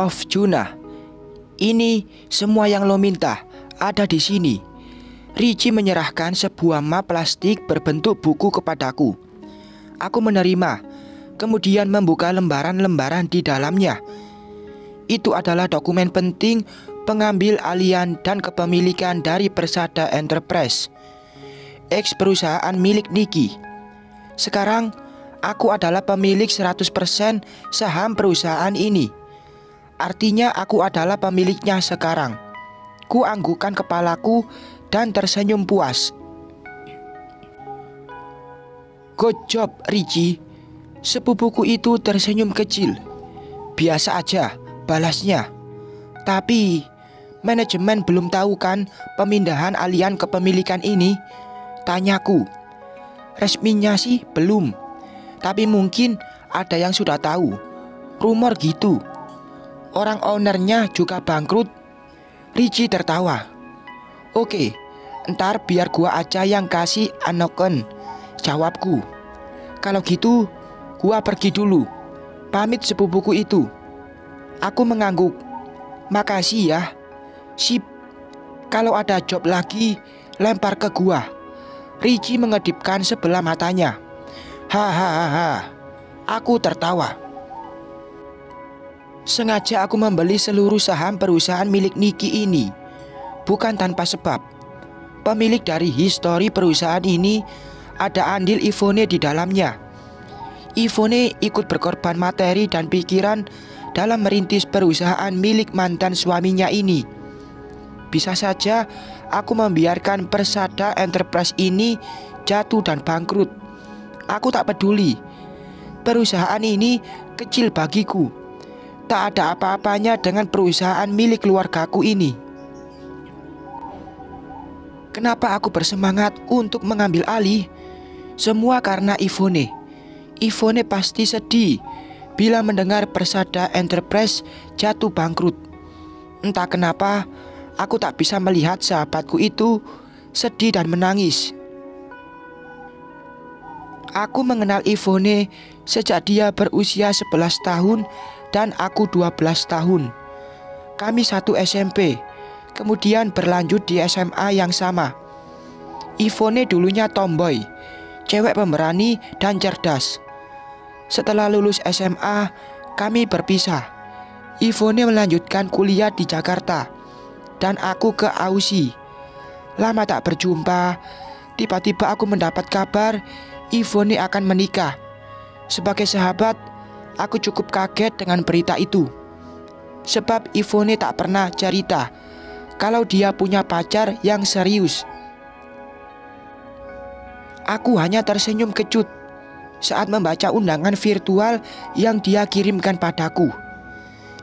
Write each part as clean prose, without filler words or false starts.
Prof. Juna, ini semua yang lo minta ada di sini. Richie menyerahkan sebuah map plastik berbentuk buku kepadaku. Aku menerima, kemudian membuka lembaran-lembaran di dalamnya. Itu adalah dokumen penting pengambil alihan dan kepemilikan dari Persada Enterprise, ex perusahaan milik Niki. Sekarang aku adalah pemilik 100% saham perusahaan ini. Artinya aku adalah pemiliknya sekarang. Ku anggukkan kepalaku dan tersenyum puas. Good job, Richie. Sepupuku itu tersenyum kecil. Biasa aja, balasnya. Tapi manajemen belum tahu kan pemindahan alihan kepemilikan ini? Tanyaku. Resminya sih belum, tapi mungkin ada yang sudah tahu. Rumor gitu. Orang ownernya juga bangkrut. Richie tertawa. Oke, ntar biar gua aja yang kasih anoken, jawabku. Kalau gitu, gua pergi dulu. Pamit sepupuku itu. Aku mengangguk. Makasih ya. Sip. Kalau ada job lagi, lempar ke gua. Richie mengedipkan sebelah matanya. Hahaha. Aku tertawa. Sengaja aku membeli seluruh saham perusahaan milik Niki ini. Bukan tanpa sebab. Pemilik dari histori perusahaan ini ada andil Ivone di dalamnya. Ivone ikut berkorban materi dan pikiran dalam merintis perusahaan milik mantan suaminya ini. Bisa saja aku membiarkan Persada Enterprise ini jatuh dan bangkrut. Aku tak peduli. Perusahaan ini kecil bagiku. Tak ada apa-apanya dengan perusahaan milik keluargaku ini. Kenapa aku bersemangat untuk mengambil alih? Semua karena Ivone. Ivone pasti sedih bila mendengar Persada Enterprise jatuh bangkrut. Entah kenapa, aku tak bisa melihat sahabatku itu sedih dan menangis. Aku mengenal Ivone sejak dia berusia 11 tahun dan aku 12 tahun. Kami satu SMP, kemudian berlanjut di SMA yang sama. Ivone dulunya tomboy, cewek pemberani dan cerdas. Setelah lulus SMA, kami berpisah. Ivone melanjutkan kuliah di Jakarta dan aku ke Aussie. Lama tak berjumpa, tiba-tiba aku mendapat kabar Ivone akan menikah. Sebagai sahabat, aku cukup kaget dengan berita itu. Sebab Ivone tak pernah cerita kalau dia punya pacar yang serius. Aku hanya tersenyum kecut saat membaca undangan virtual yang dia kirimkan padaku.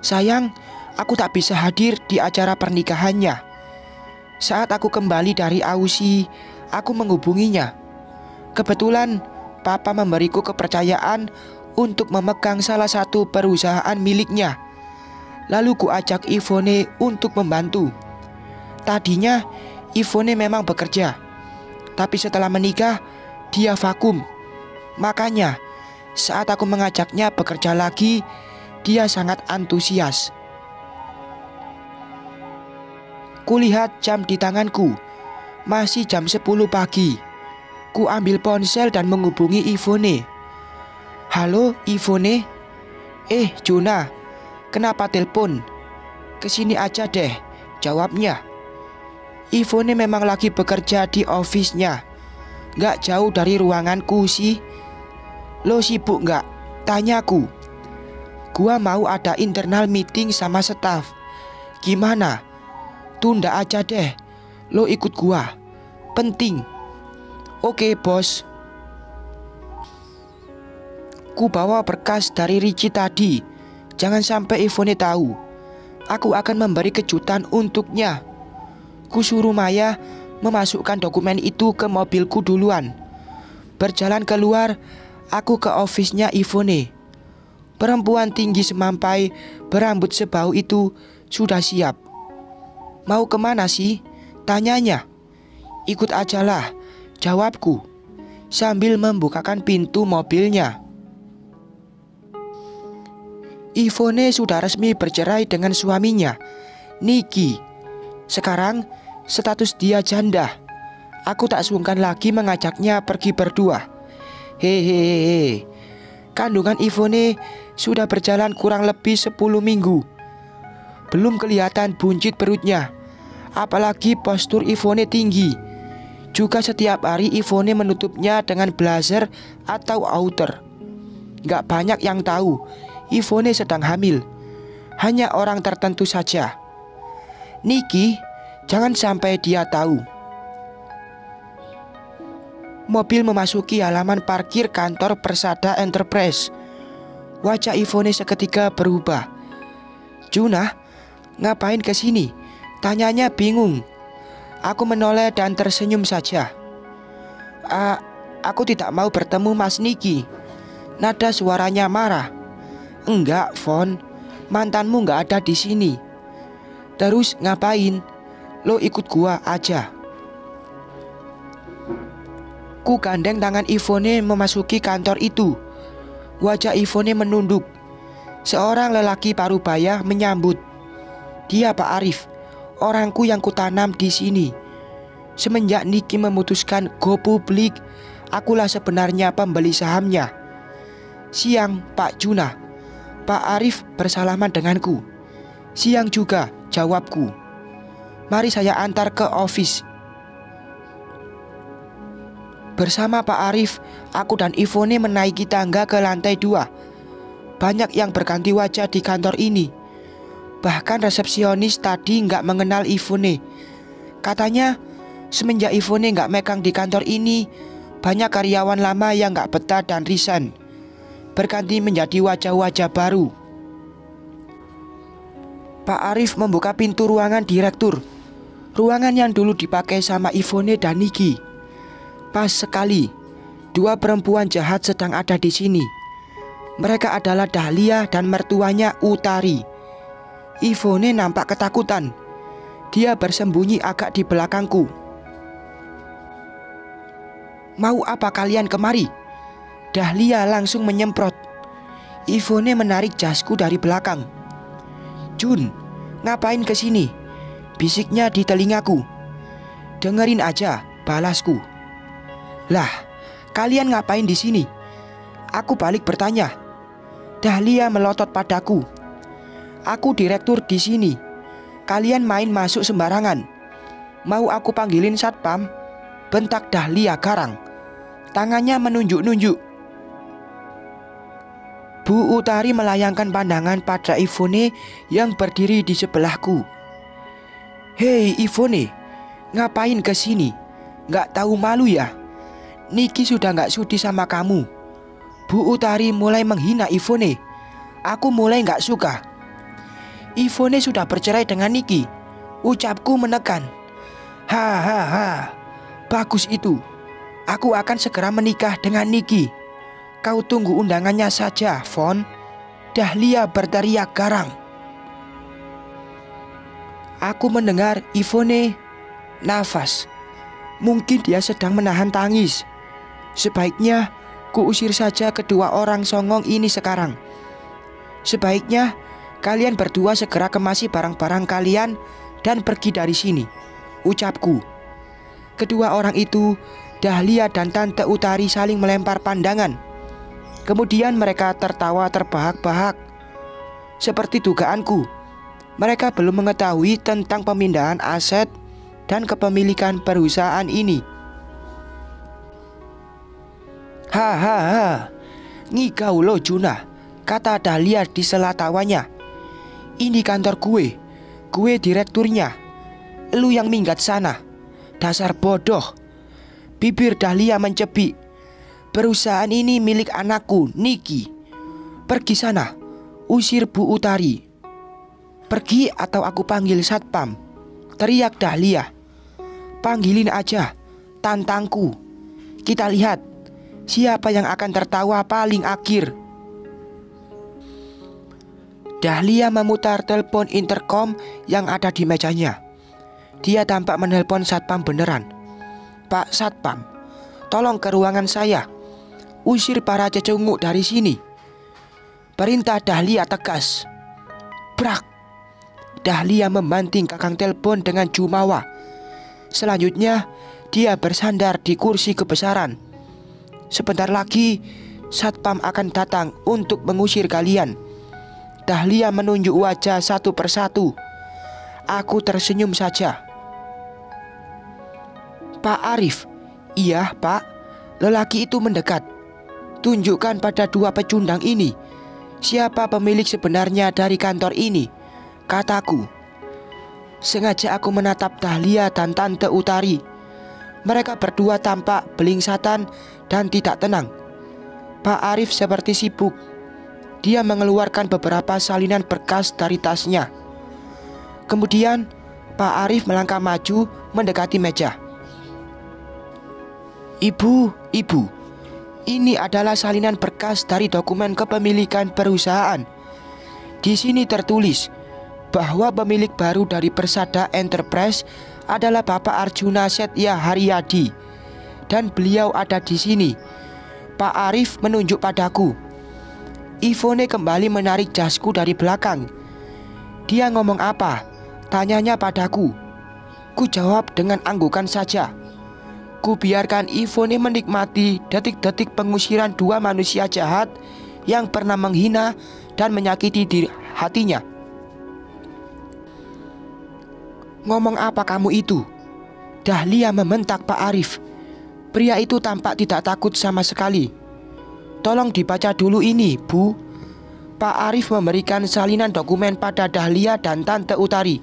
Sayang, aku tak bisa hadir di acara pernikahannya. Saat aku kembali dari Aussie, aku menghubunginya. Kebetulan Papa memberiku kepercayaan untuk memegang salah satu perusahaan miliknya. Lalu ku ajak Ivone untuk membantu. Tadinya Ivone memang bekerja, tapi setelah menikah dia vakum. Makanya saat aku mengajaknya bekerja lagi, dia sangat antusias. Kulihat jam di tanganku, masih jam 10 pagi. Ku ambil ponsel dan menghubungi Ivone. Halo Ivone. Juna, kenapa telepon? Kesini aja deh, jawabnya. Ivone memang lagi bekerja di office-nya, gak jauh dari ruanganku sih. Lo sibuk gak? Tanyaku. Gua mau ada internal meeting sama staff. Gimana? Tunda aja deh. Lo ikut gua. Penting. Oke bos. Ku bawa berkas dari Richie tadi. Jangan sampai Ivone tahu. Aku akan memberi kejutan untuknya. Ku suruh Maya memasukkan dokumen itu ke mobilku duluan. Berjalan keluar, aku ke office-nya Ivone. Perempuan tinggi semampai berambut sebau itu sudah siap. Mau kemana sih? Tanyanya. Ikut ajalah, jawabku, sambil membukakan pintu mobilnya. Ivone sudah resmi bercerai dengan suaminya, Niki. Sekarang status dia janda. Aku tak sungkan lagi mengajaknya pergi berdua. Hehehe. Kandungan Ivone sudah berjalan kurang lebih 10 minggu. Belum kelihatan buncit perutnya. Apalagi postur Ivone tinggi. Juga setiap hari Ivone menutupnya dengan blazer atau outer. Gak banyak yang tahu Ivone sedang hamil. Hanya orang tertentu saja. Niki, jangan sampai dia tahu. Mobil memasuki halaman parkir kantor Persada Enterprise. Wajah Ivone seketika berubah. Junah, ngapain kesini? Tanyanya bingung. Aku menoleh dan tersenyum saja. Aku tidak mau bertemu Mas Niki. Nada suaranya marah. Enggak, Von. Mantanmu enggak ada di sini. Terus ngapain? Lo ikut gua aja. Ku gandeng tangan Ivone memasuki kantor itu. Wajah Ivone menunduk. Seorang lelaki parubaya menyambut. Dia Pak Arif, orangku yang kutanam di sini. Semenjak Niki memutuskan go publik, akulah sebenarnya pembeli sahamnya. Siang, Pak Junah. Pak Arif bersalaman denganku. Siang juga, jawabku. Mari saya antar ke office. Bersama Pak Arif, aku dan Ivone menaiki tangga ke lantai 2. Banyak yang berganti wajah di kantor ini. Bahkan resepsionis tadi nggak mengenal Ivone. Katanya semenjak Ivone nggak megang di kantor ini, banyak karyawan lama yang nggak betah dan resign, berganti menjadi wajah-wajah baru. Pak Arif membuka pintu ruangan direktur. Ruangan yang dulu dipakai sama Ivone dan Niki. Pas sekali, 2 perempuan jahat sedang ada di sini. Mereka adalah Dahlia dan mertuanya Utari. Ivone nampak ketakutan. Dia bersembunyi agak di belakangku. Mau apa kalian kemari? Dahlia langsung menyemprot. Ivone menarik jasku dari belakang. Jun, ngapain kesini? Bisiknya di telingaku. Dengerin aja, balasku. Lah, kalian ngapain di sini? Aku balik bertanya. Dahlia melotot padaku. Aku direktur di sini. Kalian main masuk sembarangan. Mau aku panggilin satpam? Bentak Dahlia garang. Tangannya menunjuk-nunjuk. Bu Utari melayangkan pandangan pada Ivone yang berdiri di sebelahku. Hei Ivone, ngapain kesini? Gak tahu malu ya? Niki sudah gak sudi sama kamu. Bu Utari mulai menghina Ivone. Aku mulai gak suka. Ivone sudah bercerai dengan Niki. Ucapku menekan. Hahaha, bagus itu. Aku akan segera menikah dengan Niki. Kau tunggu undangannya saja, Von. Dahlia berteriak garang. Aku mendengar Ivone nafas. Mungkin dia sedang menahan tangis. Sebaiknya kuusir saja kedua orang songong ini sekarang. Sebaiknya kalian berdua segera kemasi barang-barang kalian dan pergi dari sini, ucapku. Kedua orang itu, Dahlia dan Tante Utari, saling melempar pandangan. Kemudian mereka tertawa terbahak-bahak. Seperti dugaanku, mereka belum mengetahui tentang pemindahan aset dan kepemilikan perusahaan ini. Hahaha, ngigau lo Junah, kata Dahlia di sela tawanya. Ini kantor gue direkturnya. Lu yang minggat sana, dasar bodoh. Bibir Dahlia mencebik. Perusahaan ini milik anakku, Niki. Pergi sana, usir Bu Utari. Pergi atau aku panggil satpam, teriak Dahlia. Panggilin aja, tantangku. Kita lihat siapa yang akan tertawa paling akhir. Dahlia memutar telepon intercom yang ada di mejanya. Dia tampak menelpon satpam beneran. Pak Satpam, tolong ke ruangan saya. Usir para cecunguk dari sini. Perintah Dahlia tegas. Brak! Dahlia membanting gagang telepon dengan jumawa. Selanjutnya, dia bersandar di kursi kebesaran. Sebentar lagi, satpam akan datang untuk mengusir kalian. Dahlia menunjuk wajah satu persatu. Aku tersenyum saja. Pak Arif. Iya, Pak. Lelaki itu mendekat. Tunjukkan pada dua pecundang ini siapa pemilik sebenarnya dari kantor ini, kataku. Sengaja aku menatap Dahlia dan Tante Utari. Mereka berdua tampak belingsatan dan tidak tenang. Pak Arif seperti sibuk. Dia mengeluarkan beberapa salinan berkas dari tasnya. Kemudian Pak Arif melangkah maju mendekati meja. Ibu, ini adalah salinan berkas dari dokumen kepemilikan perusahaan. Di sini tertulis bahwa pemilik baru dari Persada Enterprise adalah Bapak Arjuna Setya Haryadi, dan beliau ada di sini. Pak Arif menunjuk padaku. Ivone kembali menarik jasku dari belakang. Dia ngomong apa? Tanyanya padaku. Ku jawab dengan anggukan saja. Ku biarkan Ivone menikmati detik-detik pengusiran dua manusia jahat yang pernah menghina dan menyakiti hatinya. Ngomong apa kamu itu? Dahlia membentak Pak Arif. Pria itu tampak tidak takut sama sekali. Tolong dibaca dulu ini, Bu. Pak Arif memberikan salinan dokumen pada Dahlia dan Tante Utari.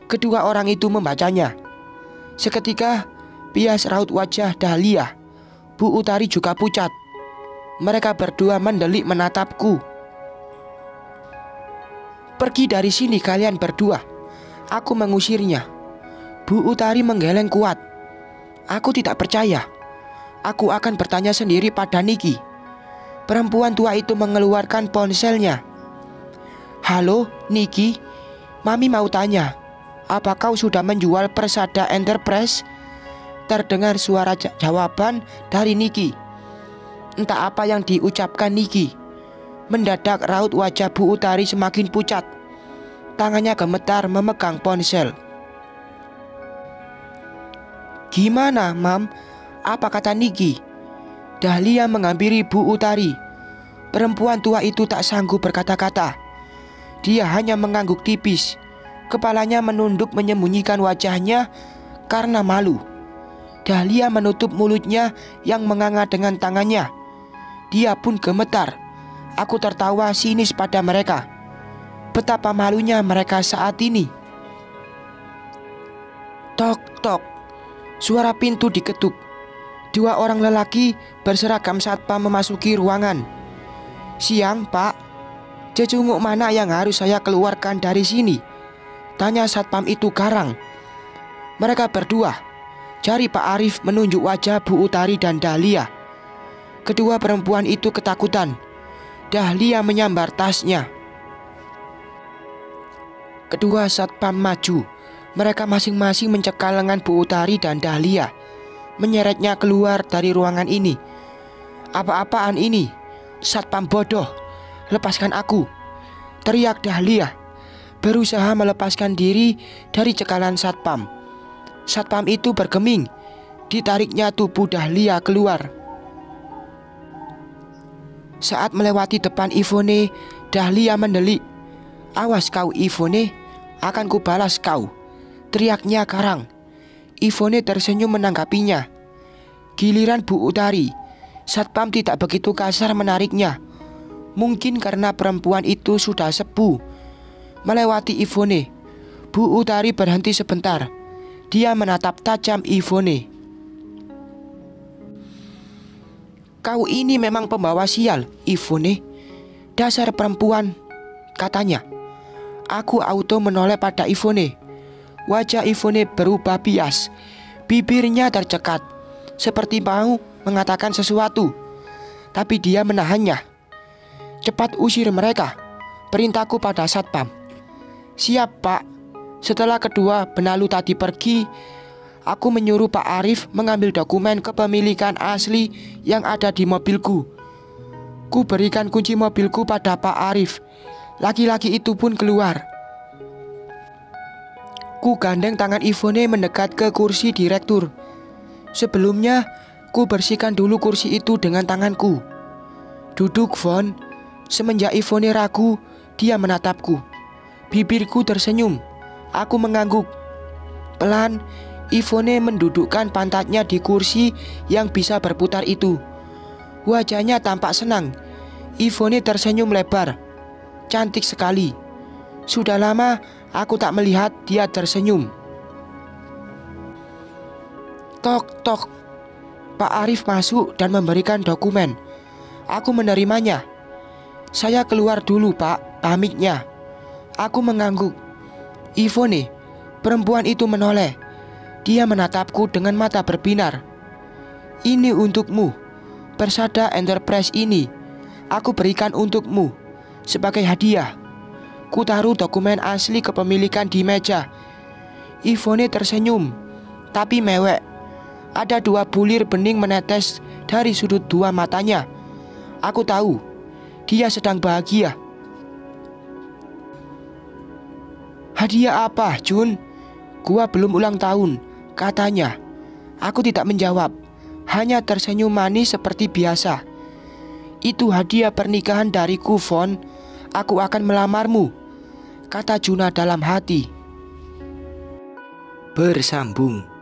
Kedua orang itu membacanya. Seketika bias raut wajah Dahlia, Bu Utari juga pucat. Mereka berdua mendelik menatapku. Pergi dari sini kalian berdua. Aku mengusirnya. Bu Utari menggeleng kuat. Aku tidak percaya. Aku akan bertanya sendiri pada Niki. Perempuan tua itu mengeluarkan ponselnya. Halo Niki, Mami mau tanya, apa kau sudah menjual Persada Enterprise? Terdengar suara jawaban dari Niki. Entah apa yang diucapkan Niki. Mendadak raut wajah Bu Utari semakin pucat. Tangannya gemetar memegang ponsel. Gimana, Mam? Apa kata Niki? Dahlia menghampiri Bu Utari. Perempuan tua itu tak sanggup berkata-kata. Dia hanya mengangguk tipis. Kepalanya menunduk menyembunyikan wajahnya karena malu. Dahlia menutup mulutnya yang menganga dengan tangannya. Dia pun gemetar. Aku tertawa sinis pada mereka. Betapa malunya mereka saat ini. Tok tok. Suara pintu diketuk. Dua orang lelaki berseragam satpam memasuki ruangan. Siang, Pak. Cecunguk mana yang harus saya keluarkan dari sini? Tanya satpam itu garang. Mereka berdua. Jari Pak Arif menunjuk wajah Bu Utari dan Dahlia. Kedua perempuan itu ketakutan. Dahlia menyambar tasnya. Kedua satpam maju. Mereka masing-masing mencekal lengan Bu Utari dan Dahlia, menyeretnya keluar dari ruangan ini. Apa-apaan ini? Satpam bodoh, lepaskan aku, teriak Dahlia, berusaha melepaskan diri dari cekalan satpam. Satpam itu bergeming. Ditariknya tubuh Dahlia keluar. Saat melewati depan Ivone, Dahlia mendelik. Awas kau Ivone, akan kubalas kau, teriaknya garang. Ivone tersenyum menanggapinya. Giliran Bu Utari. Satpam tidak begitu kasar menariknya. Mungkin karena perempuan itu sudah sepuh. Melewati Ivone, Bu Utari berhenti sebentar. Dia menatap tajam Ivone. Kau ini memang pembawa sial, Ivone. Dasar perempuan, katanya. Aku auto menoleh pada Ivone. Wajah Ivone berubah bias. Bibirnya tercekat, seperti mau mengatakan sesuatu. Tapi dia menahannya. Cepat usir mereka, perintahku pada satpam. Siap, Pak. Setelah kedua benalu tadi pergi, aku menyuruh Pak Arif mengambil dokumen kepemilikan asli yang ada di mobilku. Ku berikan kunci mobilku pada Pak Arif. Laki-laki itu pun keluar. Ku gandeng tangan Ivone mendekat ke kursi direktur. Sebelumnya, ku bersihkan dulu kursi itu dengan tanganku. Duduk, Von. Semenjak Ivone ragu, dia menatapku. Bibirku tersenyum. Aku mengangguk. Pelan, Ivone mendudukkan pantatnya di kursi yang bisa berputar itu. Wajahnya tampak senang. Ivone tersenyum lebar. Cantik sekali. Sudah lama aku tak melihat dia tersenyum. Tok, tok. Pak Arif masuk dan memberikan dokumen. Aku menerimanya. Saya keluar dulu, Pak, pamitnya. Aku mengangguk. Ivone, perempuan itu menoleh. Dia menatapku dengan mata berbinar. Ini untukmu. Persada Enterprise ini aku berikan untukmu sebagai hadiah. Ku taruh dokumen asli kepemilikan di meja. Ivone tersenyum, tapi mewek. Ada 2 bulir bening menetes dari sudut 2 matanya. Aku tahu, dia sedang bahagia. Hadiah apa, Jun? Gua belum ulang tahun, katanya. Aku tidak menjawab, hanya tersenyum manis seperti biasa. Itu hadiah pernikahan dariku, Von. Aku akan melamarmu, kata Juna dalam hati. Bersambung.